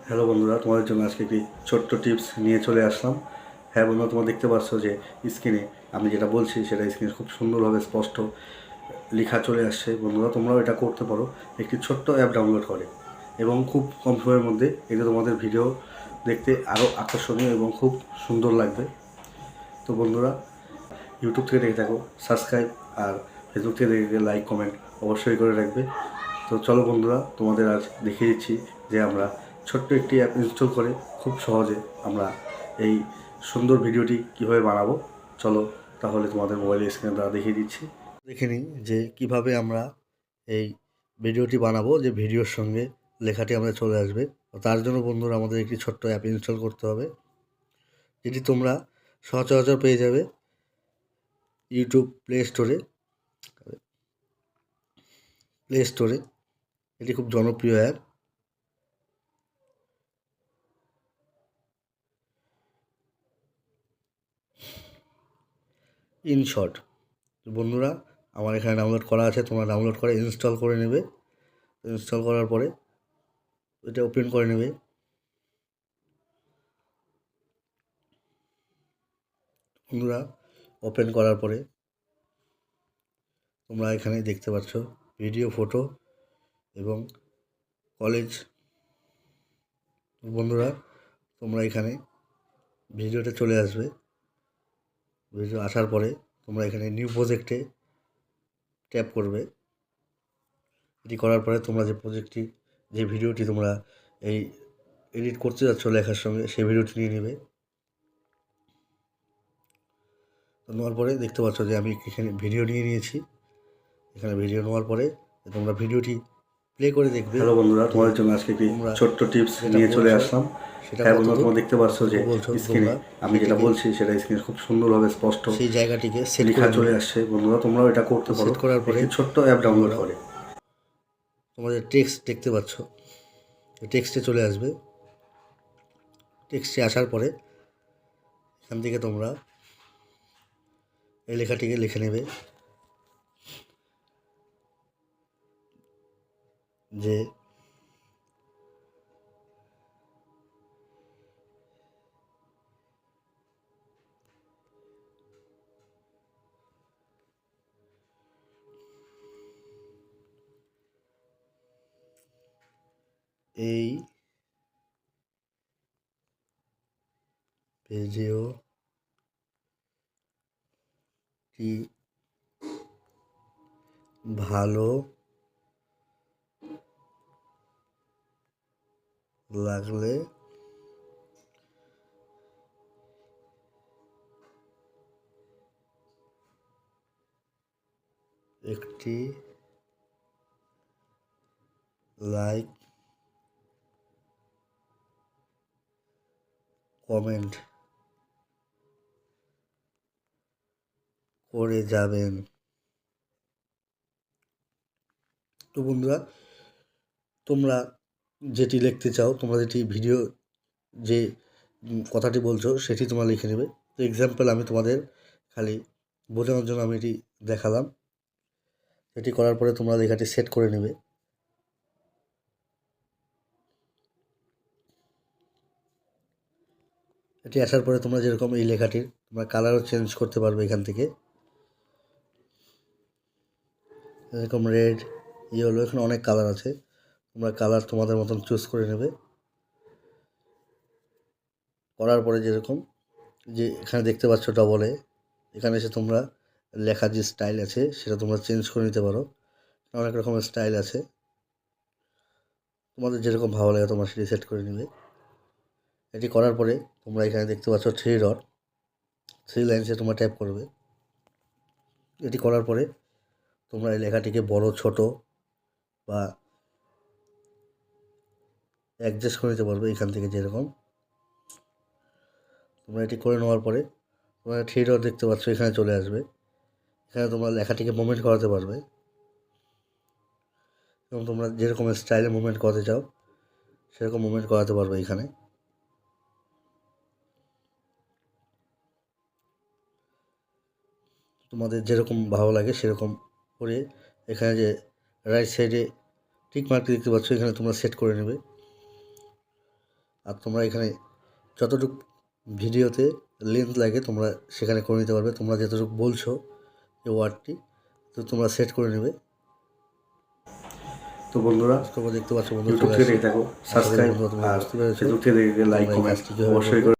Hello বন্ধুরা, তোমাদের জন্য আজকে একটি ছোট্ট টিপস নিয়ে চলে আসলাম। হ্যাঁ বন্ধুরা, তোমরা দেখতে পাচ্ছ যে স্ক্রিনে আমি যেটা বলছি সেটা স্ক্রিনে খুব সুন্দরভাবে স্পষ্ট লেখা চলে আসছে। বন্ধুরা, তোমরাও এটা করতে পারো একটি ছোট্ট অ্যাপ ডাউনলোড করে, এবং খুব কম সময়ের মধ্যে এতে তোমাদের ভিডিও দেখতে আরও আকর্ষণীয় এবং খুব সুন্দর লাগবে। তো বন্ধুরা, ইউটিউব থেকে দেখে থাকো সাবস্ক্রাইব, আর ফেসবুক থেকে দেখে লাইক কমেন্ট অবশ্যই করে রাখবে। তো চলো বন্ধুরা, তোমাদের আজ দেখিয়ে দিচ্ছি যে আমরা ছোট্ট একটি অ্যাপ ইনস্টল করে খুব সহজে আমরা এই সুন্দর ভিডিওটি কীভাবে বানাবো। চলো তাহলে তোমাদের মোবাইলের স্ক্রিনে দ্বারা দেখিয়ে দিচ্ছি। দেখে নিই যে কীভাবে আমরা এই ভিডিওটি বানাবো, যে ভিডিওর সঙ্গে লেখাটি আমাদের চলে আসবে। তার জন্য বন্ধুরা আমাদের একটি ছোট্ট অ্যাপ ইনস্টল করতে হবে, যেটি তোমরা সচরাচর পেয়ে যাবে ইউটিউব প্লে স্টোরে। এটি খুব জনপ্রিয় অ্যাপ। ইনশর্ট। বন্ধুরা, আমার এখানে ডাউনলোড করা আছে, তোমরা ডাউনলোড করে ইনস্টল করে নেবে। ইনস্টল করার পরে এটা ওপেন করে নেবে। বন্ধুরা, ওপেন করার পরে তোমরা এখানে দেখতে পাচ্ছ ভিডিও, ফটো এবং কলেজ। বন্ধুরা, তোমরা এখানে ভিডিওটা চলে আসবে। ভিডিও আসার পরে তোমরা এখানে নিউ প্রজেক্টে ট্যাপ করবে। এটি করার পরে তোমরা যে ভিডিওটি তোমরা এই এডিট করতে যাচ্ছ লেখার সঙ্গে, সেই ভিডিওটি নিয়ে নেবে। নেওয়ার পরে দেখতে পাচ্ছ যে আমি এখানে ভিডিও নিয়ে নিয়েছি। এখানে ভিডিও নেওয়ার পরে তোমরা ভিডিওটি প্লে করে দেখবে। হ্যালো বন্ধুরা, তোমাদের জন্য আজকে একটি ছোট্ট টিপস নিয়ে চলে আসলাম। হ্যাঁ বন্ধুরা, তোমরা দেখতে পাচ্ছ যে স্ক্রিনে আমি যেটা বলছি সেটা স্ক্রিনে খুব সুন্দরভাবে স্পষ্ট সেই জায়গাটিকে লেখা চলে আসছে। বন্ধুরা, তোমরাও এটা করতে পারো। সেট করার পরে ছোট্ট অ্যাপ ডাউনলোড করে তোমাদের টেক্সট দেখতে পাচ্ছ, টেক্সটে চলে আসবে। টেক্সটে আসার পরে এখান থেকে তোমরা এই লেখাটিকে লিখে নেবে যে এই ভিডিওটি ভালো লাগলে একটি লাইক, কমেন্ট করে যাবেন। তো বন্ধুরা, তোমরা যেটি লিখতে চাও, তোমরা যেটি ভিডিও যে কথাটি বলছো সেটি তোমরা লিখে নেবে। তো এক্সাম্পল আমি তোমাদের খালি বোঝানোর জন্য আমি এটি দেখালাম। এটি করার পরে তোমরা লেখাটি সেট করে নেবে। এটি আসার পরে তোমরা যেরকম এই লেখাটির তোমরা কালারও চেঞ্জ করতে পারবে এখান থেকে। এরকম রেড, ইয়েলো, এখানে অনেক কালার আছে। তোমরা কালার তোমাদের মতন চুজ করে নেবে। করার পরে যেরকম যে এখানে দেখতে পাচ্ছ ডবলে, এখানে এসে তোমরা লেখার যে স্টাইল আছে সেটা তোমরা চেঞ্জ করে নিতে পারো। অনেক রকমের স্টাইল আছে, তোমাদের যেরকম ভালো লাগে তোমরা সেটি সেট করে নেবে। এটি করার পরে তোমরা এখানে দেখতে পাচ্ছ থ্রি লাইনসে তোমরা ট্যাপ করবে। এটি করার পরে তোমরা এই লেখাটিকে বড় ছোট বা অ্যাডজাস্ট করে নিতে পারবে এখান থেকে। যেরকম তোমরা এটি করে নেওয়ার পরে তোমরা থ্রি ডট দেখতে পাচ্ছ, এখানে চলে আসবে। এখানে তোমরা লেখাটিকে মুভমেন্ট করাতে পারবে, এবং তোমরা যেরকম স্টাইলে মুভমেন্ট করাতে চাও সেরকম মুভমেন্ট করাতে পারবে। এখানে তোমাদের যেরকম ভালো লাগে সেরকম করে এখানে যে রাইট সাইডে টিক মার্ক দেখতে পাচ্ছ, এখানে তোমরা সেট করে নেবে। আর তোমরা এখানে যতটুকু ভিডিওতে লেন্থ লাগে তোমরা সেখানে করে নিতে পারবে। তোমরা যতটুকু বলছো এই ওয়ার্ডটি তো তোমরা সেট করে নেবে। তো বন্ধুরা তোমরা দেখতে পাচ্ছ বন্ধুরা ইউটিউব চলে থেকে আসছে। দেখো সাবস্ক্রাইব বন্ধুরা তোমরা আর বুঝতে পেরেছো ফেসবুক থেকে দেখে লাইক তোমরা এই কমেন্ট কাজটি কীভাবে অবশ্যই করবে। করে